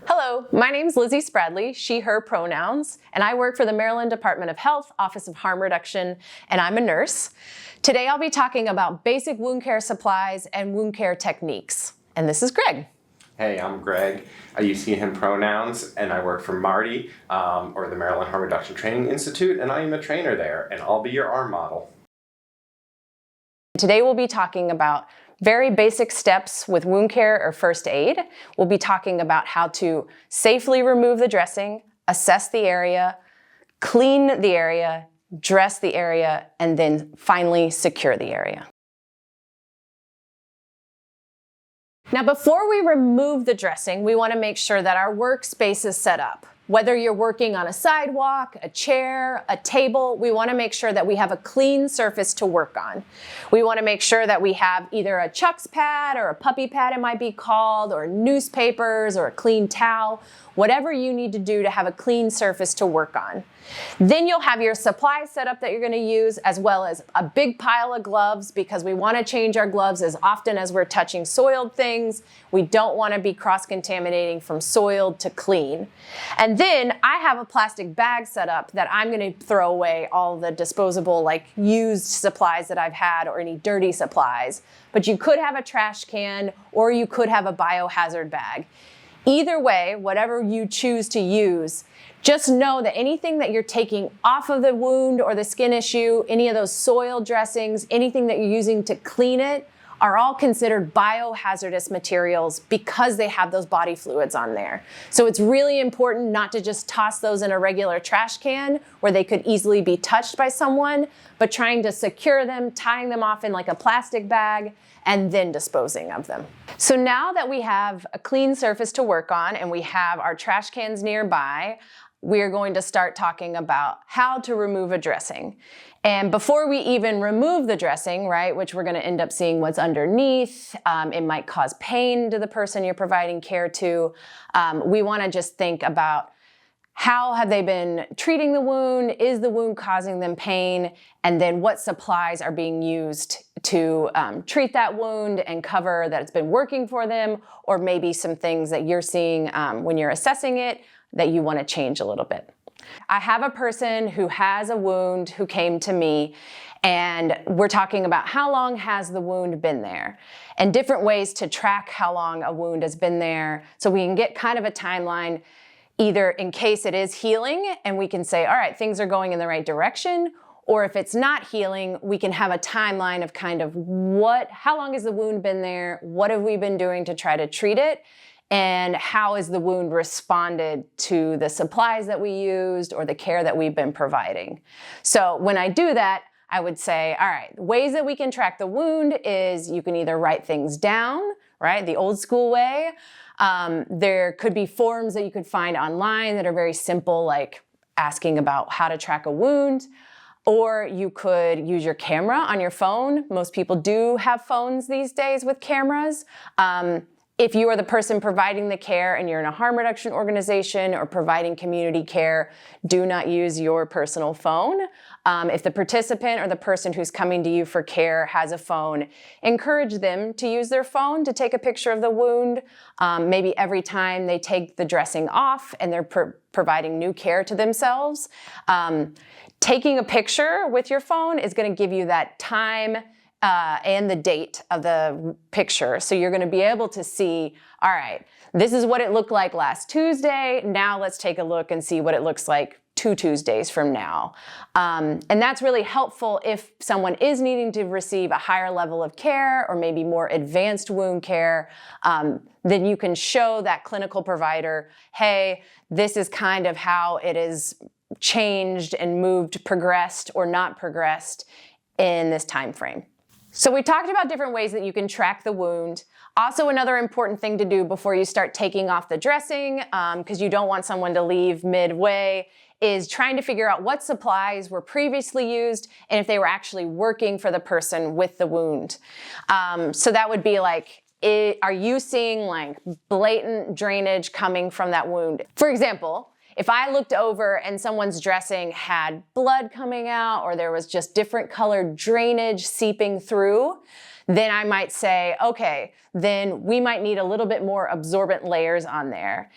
Hello, my name is Lizzie Spradley, she, her pronouns, and I work for the Maryland Department of Health, Office of Harm Reduction, and I'm a nurse. Today I'll be talking about basic wound care supplies and wound care techniques. And this is Greg. Hey, I'm Greg. I use he, him pronouns, and I work for MaHRTI, or the Maryland Harm Reduction Training Institute, and I am a trainer there, and I'll be your arm model. Today we'll be talking about very basic steps with wound care or first aid. We'll be talking about how to safely remove the dressing, assess the area, clean the area, dress the area, and then finally secure the area. Now, before we remove the dressing, we want to make sure that our workspace is set up. Whether you're working on a sidewalk, a chair, a table, we want to make sure that we have a clean surface to work on. We want to make sure that we have either a Chuck's pad or a puppy pad, it might be called, or newspapers or a clean towel, whatever you need to do to have a clean surface to work on. Then you'll have your supplies set up that you're going to use, as well as a big pile of gloves, because we want to change our gloves as often as we're touching soiled things. We don't want to be cross-contaminating from soiled to clean. And then I have a plastic bag set up that I'm going to throw away all the disposable, like used supplies that I've had or any dirty supplies. But you could have a trash can or you could have a biohazard bag. Either way, whatever you choose to use, just know that anything that you're taking off of the wound or the skin issue, any of those soil dressings, anything that you're using to clean it, are all considered biohazardous materials because they have those body fluids on there. So it's really important not to just toss those in a regular trash can where they could easily be touched by someone, but trying to secure them, tying them off in like a plastic bag, and then disposing of them. So now that we have a clean surface to work on and we have our trash cans nearby, we're going to start talking about how to remove a dressing. And before we even remove the dressing, right, which we're going to end up seeing what's underneath, it might cause pain to the person you're providing care to. We want to just think about how have they been treating the wound? Is the wound causing them pain? And then what supplies are being used to treat that wound and cover that it's been working for them, or maybe some things that you're seeing when you're assessing it that you want to change a little bit. I have a person who has a wound who came to me, and we're talking about how long has the wound been there and different ways to track how long a wound has been there so we can get kind of a timeline, either in case it is healing and we can say, all right, things are going in the right direction, or if it's not healing, we can have a timeline of kind of how long has the wound been there, what have we been doing to try to treat it, and how has the wound responded to the supplies that we used or the care that we've been providing. So when I do that, I would say, all right, ways that we can track the wound is you can either write things down, right, the old school way. There could be forms that you could find online that are very simple, like asking about how to track a wound. Or you could use your camera on your phone. Most people do have phones these days with cameras. If you are the person providing the care and you're in a harm reduction organization or providing community care, do not use your personal phone. If the participant or the person who's coming to you for care has a phone, encourage them to use their phone to take a picture of the wound. Maybe every time they take the dressing off and they're providing new care to themselves. Taking a picture with your phone is going to give you that time and the date of the picture. So you're going to be able to see, all right, this is what it looked like last Tuesday. Now let's take a look and see what it looks like 2 Tuesdays from now. And that's really helpful if someone is needing to receive a higher level of care or maybe more advanced wound care. Then you can show that clinical provider, hey, this is kind of how it is changed and moved, progressed or not progressed in this time frame. So we talked about different ways that you can track the wound. Also, another important thing to do before you start taking off the dressing, because you don't want someone to leave midway, is trying to figure out what supplies were previously used and if they were actually working for the person with the wound. So that would be like, are you seeing like blatant drainage coming from that wound? For example, if I looked over and someone's dressing had blood coming out or there was just different colored drainage seeping through, then I might say, okay, then we might need a little bit more absorbent layers on there.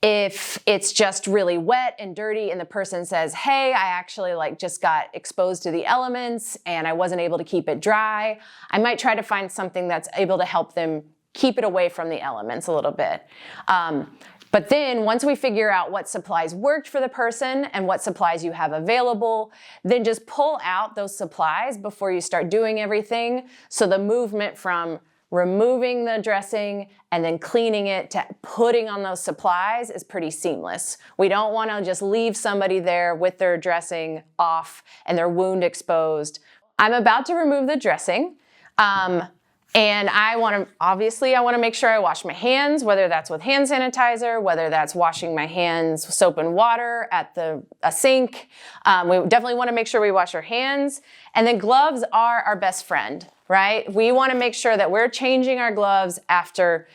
If it's just really wet and dirty and the person says, hey, I actually just got exposed to the elements and I wasn't able to keep it dry, I might try to find something that's able to help them keep it away from the elements a little bit. But then once we figure out what supplies worked for the person and what supplies you have available, then just pull out those supplies before you start doing everything. So the movement from removing the dressing and then cleaning it to putting on those supplies is pretty seamless. We don't want to just leave somebody there with their dressing off and their wound exposed. I'm about to remove the dressing. And I want to make sure I wash my hands, whether that's with hand sanitizer, whether that's washing my hands with soap and water at a sink. We definitely want to make sure we wash our hands. And then gloves are our best friend, right? We want to make sure that we're changing our gloves after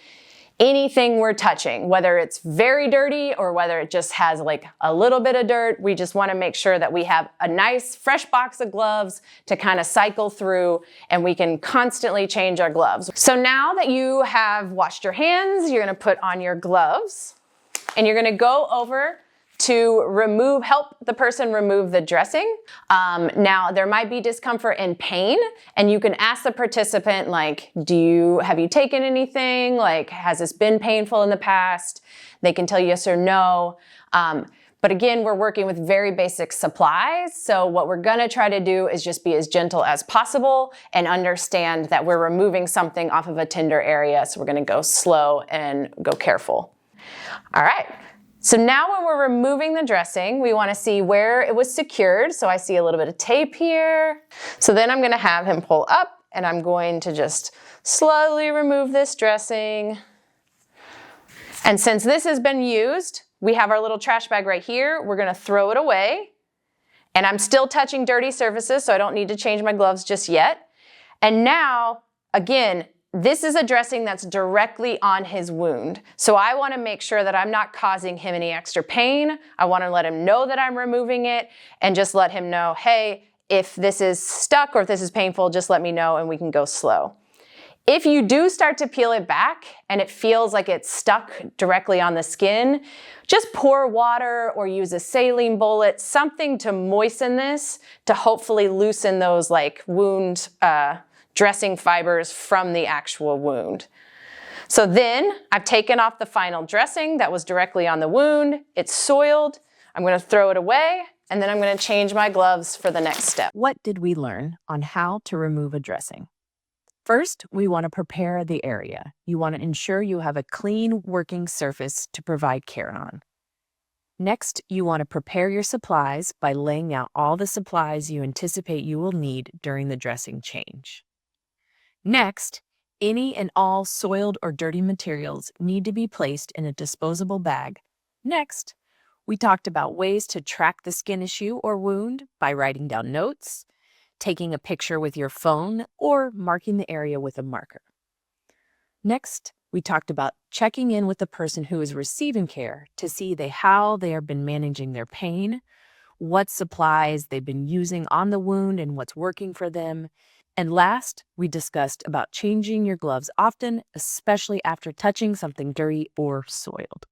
anything we're touching, whether it's very dirty or whether it just has a little bit of dirt. We just want to make sure that we have a nice fresh box of gloves to kind of cycle through, and we can constantly change our gloves. So now that you have washed your hands, you're going to put on your gloves and you're going to go over to help the person remove the dressing. Now there might be discomfort and pain, and you can ask the participant, have you taken anything? Has this been painful in the past? They can tell you yes or no. But again, we're working with very basic supplies. So what we're gonna try to do is just be as gentle as possible and understand that we're removing something off of a tender area. So we're gonna go slow and go careful. All right. So now when we're removing the dressing, we want to see where it was secured. So I see a little bit of tape here. So then I'm going to have him pull up and I'm going to just slowly remove this dressing. And since this has been used, we have our little trash bag right here. We're going to throw it away. And I'm still touching dirty surfaces, so I don't need to change my gloves just yet. And now, again, this is a dressing that's directly on his wound. So I want to make sure that I'm not causing him any extra pain. I want to let him know that I'm removing it and just let him know, hey, if this is stuck or if this is painful, just let me know and we can go slow. If you do start to peel it back and it feels like it's stuck directly on the skin, just pour water or use a saline bullet, something to moisten this to hopefully loosen those wound dressing fibers from the actual wound. So then I've taken off the final dressing that was directly on the wound. It's soiled. I'm going to throw it away, and then I'm going to change my gloves for the next step. What did we learn on how to remove a dressing? First, we want to prepare the area. You want to ensure you have a clean working surface to provide care on. Next, you want to prepare your supplies by laying out all the supplies you anticipate you will need during the dressing change. Next, any and all soiled or dirty materials need to be placed in a disposable bag. Next, we talked about ways to track the skin issue or wound by writing down notes, taking a picture with your phone, or marking the area with a marker. Next, we talked about checking in with the person who is receiving care to see how they have been managing their pain, what supplies they've been using on the wound and what's working for them. And last, we discussed about changing your gloves often, especially after touching something dirty or soiled.